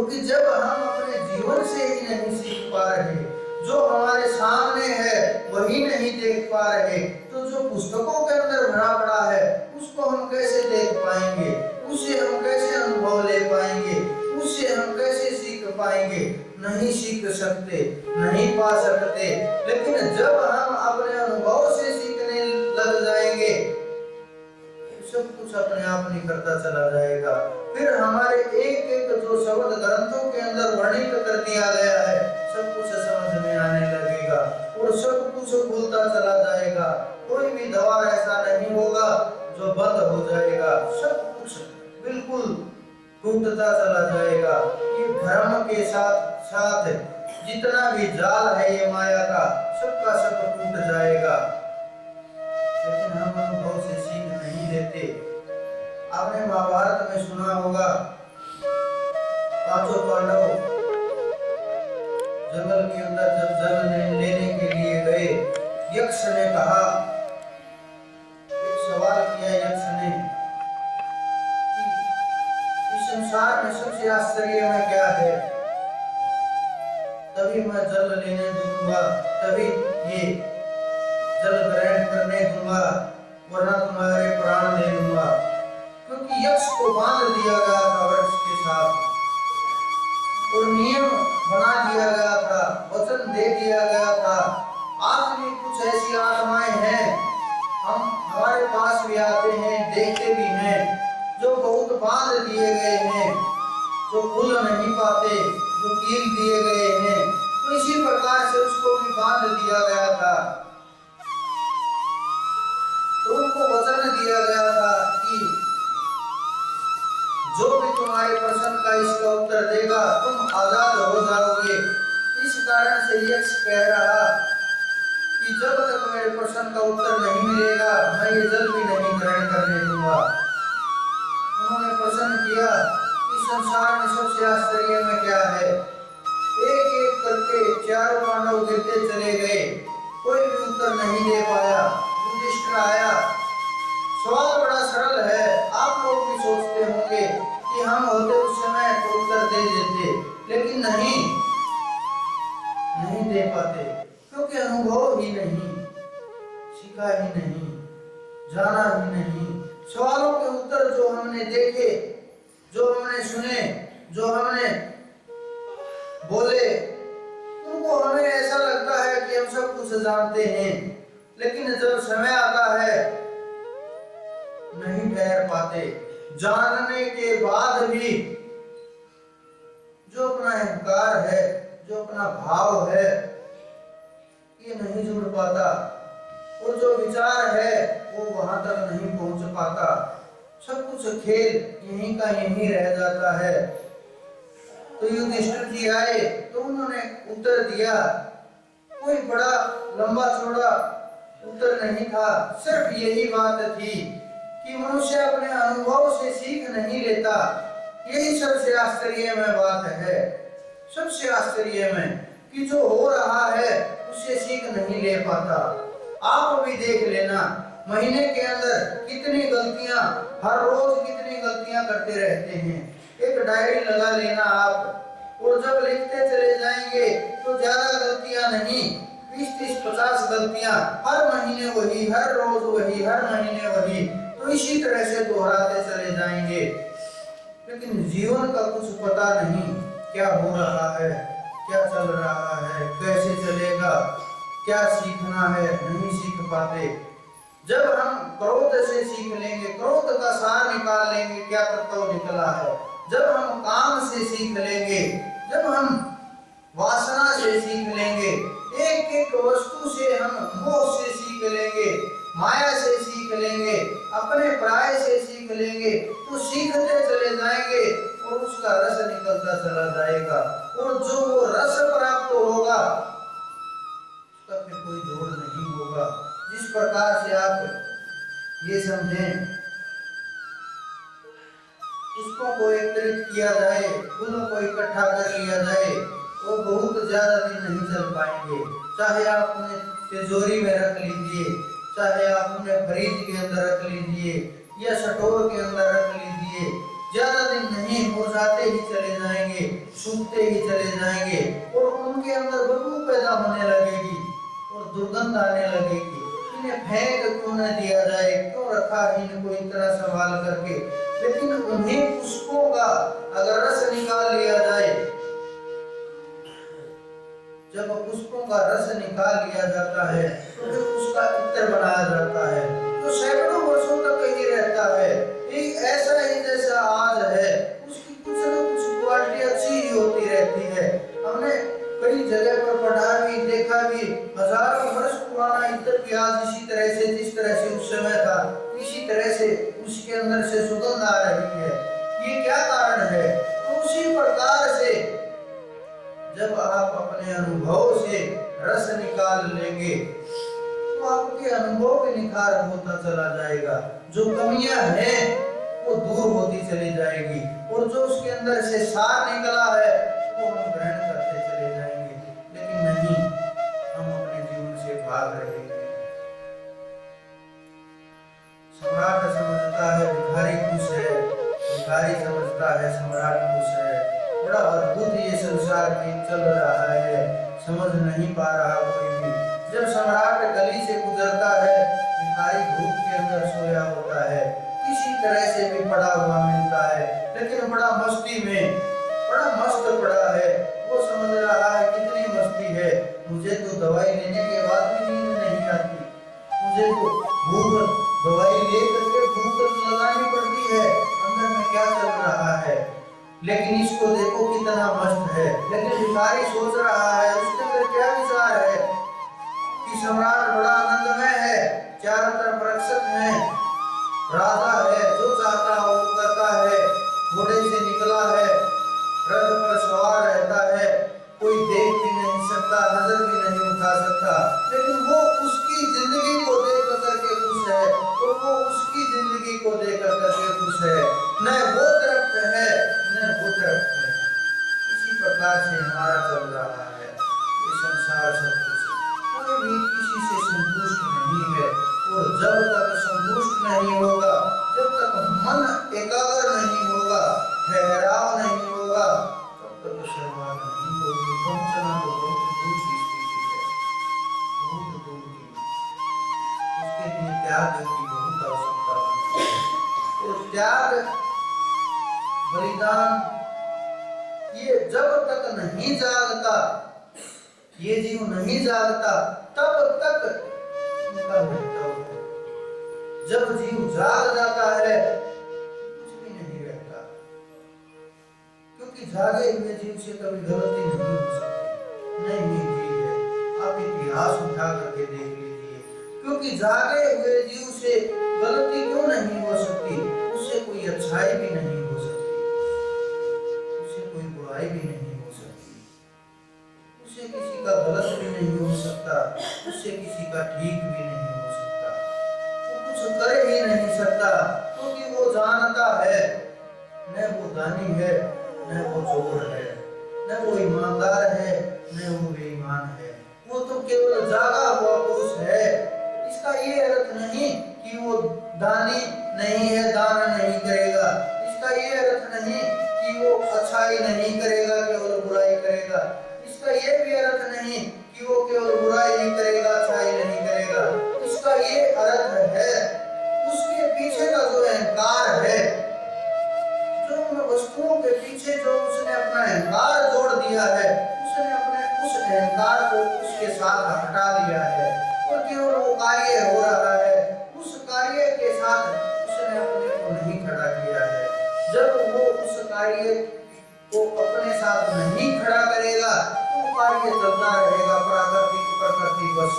क्योंकि जब हम अपने जीवन से ही नहीं सीख पा रहे, जो हमारे सामने है वही नहीं देख पा रहे, तो जो पुस्तकों के अंदर भरा पड़ा है उसको हम कैसे देख पाएंगे, उससे हम कैसे अनुभव ले पाएंगे, उससे हम कैसे सीख पाएंगे? नहीं सीख सकते, नहीं पा सकते। लेकिन जब हम अपने अनुभव से सीखने लग जाएंगे, सब कुछ अपने आप निकलता चला जाएगा। फिर हमारे एक एक जो शब्द ग्रंथों के अंदर वर्णित कर दिया गया है, सब कुछ समझ में आने लगेगा और सब कुछ भूलता चला जाएगा। कोई भी द्वार ऐसा नहीं होगा जो बंद हो जाएगा, सब कुछ बिल्कुल टूटता चला जाएगा। ये धर्म के साथ साथ जितना भी जाल है ये माया का, सबका सब टूट जाएगा। लेकिन हम अनुभव से सीख नहीं लेते। आपने महाभारत में सुना होगा, पांचों पांडव जंगल के अंदर जब जल लेने के लिए गए, यक्ष ने कहा, एक सवाल किया यक्ष ने कि इस संसार में सबसे आश्चर्य में क्या है, तभी मैं जल लेने दूंगा, तभी ये जल ग्रहण करने दूंगा, वरना तुम्हारे प्राण ले लूंगा। क्योंकि यक्ष को बांध दिया गया था वृक्ष के साथ और नियम बना दिया गया था, वचन दे दिया गया था। आज भी कुछ ऐसी आत्माएं हैं, हम हमारे पास भी आते हैं, देखते भी हैं, जो बहुत बांध दिए गए हैं, जो खुल नहीं पाते, जो कील दिए गए हैं। तो इसी प्रकार से उसको भी बांध दिया गया था। तो उनको वचन दिया गया था कि जो भी तुम्हारे प्रश्न का इसका उत्तर देगा तुम आजाद हो जाओगे। इस कारण से यक्ष कह रहा कि जब तक मेरे प्रश्न का उत्तर नहीं मिलेगा मैं ये जल भी नहीं ग्रहण करने दूंगा। उन्होंने प्रश्न किया कि संसार में सबसे आश्चर्य में क्या है। एक एक करके चारों पांडव गिरते चले गए, कोई भी उत्तर नहीं दे पाया। युधिष्ठिर आया, सवाल बड़ा सरल है, आप लोग भी सोचते होंगे कि हम होते उस समय तो उत्तर दे देते, लेकिन नहीं दे पाते, क्योंकि अनुभव ही नहीं, सीखा ही नहीं, जाना ही नहीं। सवालों के उत्तर जो हमने देखे, जो हमने सुने, जो हमने बोले, उनको हमें ऐसा लगता है कि हम सब कुछ जानते हैं, लेकिन जब समय आता है नहीं ठहर पाते। जानने के बाद भी जो अपना अहंकार है, जो अपना भाव है, ये नहीं जुड़ पाता और जो विचार है वो वहां तक नहीं पहुंच पाता। सब कुछ खेल यहीं का यहीं रह जाता है। तो युधिष्ठिर जी आए तो उन्होंने उत्तर दिया, कोई बड़ा लंबा चौड़ा उत्तर नहीं था, सिर्फ यही बात थी कि मनुष्य अपने अनुभव से सीख नहीं लेता। यही सबसे आश्चर्य में बात है, सबसे आश्चर्य में कि जो हो रहा है उससे सीख नहीं ले पाता। आप भी देख लेना, महीने के अंदर कितनी गलतियां, हर रोज कितनी गलतियां करते रहते हैं। एक डायरी लगा लेना आप, और जब लिखते चले जाएंगे तो ज्यादा गलतियां नहीं, 20-30-50 गलतियां, हर महीने वही, हर रोज वही, हर महीने वही, तो इसी तरह से दोहराते चले जाएंगे। लेकिन जीवन का कुछ पता नहीं, क्या हो रहा है, क्या चल रहा है, कैसे चलेगा, क्या सीखना है, नहीं सीख पाते। जब हम क्रोध से सीख लेंगे, क्रोध का सार निकाल लेंगे, क्या कर्तव्य निकला है। जब हम काम से सीख लेंगे, जब हम वासना से सीख लेंगे, एक एक वस्तु से हम मोह से सीख लेंगे, माया से सीख लेंगे, अपने प्राय से सीख लेंगे, तो सीखते चले जाएंगे और उसका रस निकलता चला जाएगा। और जो वो रस प्राप्त होगा उसका फिर कोई जोड़ नहीं होगा। जिस प्रकार से आप ये समझें, पुष्पों को एकत्रित किया जाए, फूलों को इकट्ठा कर लिया जाए, वो बहुत ज्यादा दिन नहीं चल पाएंगे। चाहे आप उन्हें तिजोरी में रख लीजिए, चाहे आप उन्हें फ्रिज के अंदर रख लीजिए या स्टोर के अंदर रख लीजिए, ज्यादा दिन नहीं, मुरझाते ही चले जाएंगे, सूखते ही चले जाएंगे और उनके अंदर बदबू पैदा होने लगेगी और दुर्गंध आने लगेगी। इन्हें फेंक क्यों न दिया जाए, क्यों रखा इनको इतना संभाल करके। लेकिन उन्हीं पुष्पों का अगर रस निकाल लिया जाए, जब पुष्पों का रस निकाल लिया जाता है तो फिर उसका इत्र बनाया जाता है जो सैकड़ों वर्षों तक ही रहता है। एक ऐसा ही जैसा आज है, उसकी कुछ न कुछ क्वालिटी अच्छी ही होती रहती है। हमने कई जगह पर पढ़ा भी, देखा भी, हजारों वर्ष पुराना इत्र भी आज इसी तरह से, जिस तरह से उस समय था, इसी तरह से उसके अंदर से सुगंध आ रही है। ये क्या कारण है? तो उसी प्रकार से जब आप अपने अनुभव से रस निकाल लेंगे तो आपके अनुभव में निखार होता चला जाएगा। जो कमियां हैं वो दूर होती चली जाएगी और जो उसके अंदर से सार निकला है वो हम ग्रहण करते चले जाएंगे। लेकिन नहीं, हम अपने जीवन से भाग रहे हैं। सम्राट समझता है भिखारी खुश है, भिखारी समझता है सम्राट खुश है। बड़ा अद्भुत ये संसार में चल रहा है, समझ नहीं पा रहा कोई भी। जब सम्राट गली से गुजरता है, भिखारी धूप के अंदर सोया होता है, किसी तरह से भी पड़ा हुआ मिलता है, लेकिन बड़ा मस्ती में, बड़ा मस्त पड़ा है। वो समझ रहा है कितनी मस्ती है, मुझे तो दवाई लेने के बाद भी नींद नहीं आती, मुझे तो भूख, दवाई लेकर के भूख लगानी पड़ती है, अंदर में क्या चल रहा है। लेकिन इसको देखो कितना मस्त है। लेकिन भिखारी सोच रहा है, उसके अंदर क्या विचार है कि सम्राट बड़ा आनंदमय है, चारों तरफ रक्षक है, राजा है, जो चाहता है वो करता है, घोड़े से निकला है, रथ पर सवार रहता है, कोई देख भी नहीं सकता, नजर भी नहीं उठा सकता। लेकिन वो उसकी जिंदगी को देख करके खुश है, तो वो उसकी जिंदगी को देख करके खुश है। न वो तरफ है न वो तरफ है। इसी प्रकार से हमारा चल रहा है ये संसार। सब कुछ कोई भी किसी से संतुष्ट नहीं है और जब तक संतुष्ट नहीं होगा, जब तक मन एकाग्र नहीं होगा, ठहराव नहीं होगा, तब तक शर्मा नहीं होगी। पहुंचना तो बहुत दूर की स्थिति है, बहुत दूर की। उसके लिए त्याग की बहुत आवश्यकता है और त्याग, बलिदान, ये जब तक नहीं जागता, ये जीव नहीं जागता, तब तक इनका महत्व है। जब जीव जाग जाता है कुछ भी नहीं रहता, क्योंकि जागे हुए जीव से कभी गलती नहीं हो सकती, नहीं हुई है। आप इतिहास उठा करके देख लीजिए, क्योंकि जागे हुए जीव से गलती क्यों नहीं हो सकती? उससे कोई अच्छाई भी नहीं हो सकती, कोई बुराई भी नहीं हो सकती, उससे किसी का गलत भी नहीं हो सकता, उससे किसी का ठीक भी नहीं हो सकता, वो कुछ कर ही नहीं सकता, क्योंकि वो जानता है न वो दानी है, न वो चोर है, न वो ईमानदार है, न वो बेईमान है। वो तो केवल जागा हुआ पुरुष है। इसका ये अर्थ नहीं कि वो दानी नहीं है, दान नहीं करेगा। इसका ये अर्थ नहीं कि वो अच्छाई नहीं करेगा, केवल बुराई करेगा। इसका ये भी अर्थ नहीं कि वो केवल बुराई नहीं करेगा, अच्छाई नहीं करेगा। इसका ये अर्थ है उसके पीछे का जो अहंकार है, जो उन वस्तुओं के पीछे जो उसने अपना अहंकार जोड़ दिया है, उसने अपने उस अहंकार को उसके साथ हटा दिया है और केवल वो कार्य हो रहा है, उस कार्य के साथ उसने अपने को नहीं खड़ा किया है। जब वो उस कार्य को अपने साथ नहीं खड़ा करेगा तो कार्य चलता रहेगा, प्रकृति बस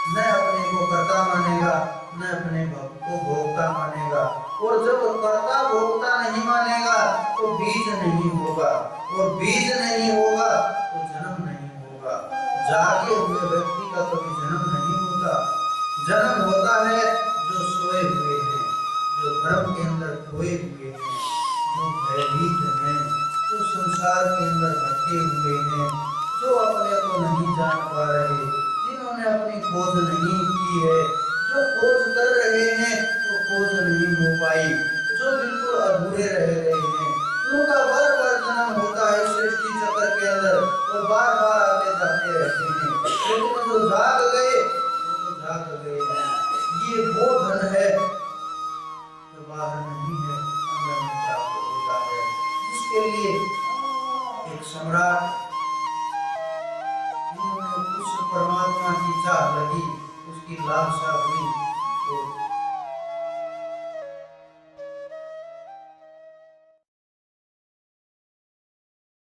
न अपने को कर्ता मानेगा, न अपने को भोक्ता मानेगा। और जब कर्ता भोक्ता नहीं मानेगा तो बीज नहीं होगा, और बीज नहीं होगा तो जन्म नहीं होगा। जागे हुए व्यक्ति का कभी जन्म नहीं होता। जन्म होता है जो सोए हुए हैं, जो भ्रम के अंदर खोए हुए हैं, जो भयभीत हैं, जो संसार के अंदर भटके हुए हैं, जो अपने को नहीं जान पा रहे, जिन्होंने अपनी खोज नहीं की है, जो खोज कर रहे हैं वो खोज नहीं हो पाई, जो बिल्कुल अधूरे रह गए हैं, उनका बार बार जन्म होता है सृष्टि अंदर के अंदर और बार बार आते जाते रहते हैं, लेकिन जो जाग गए वो तो जाग गए हैं। ये वो धन है जो बाहर नहीं है, अंदर में प्राप्त होता है, जिसके लिए एक सम्राट उस परमात्मा की चाह लगी, उसकी लालसा हुई, तो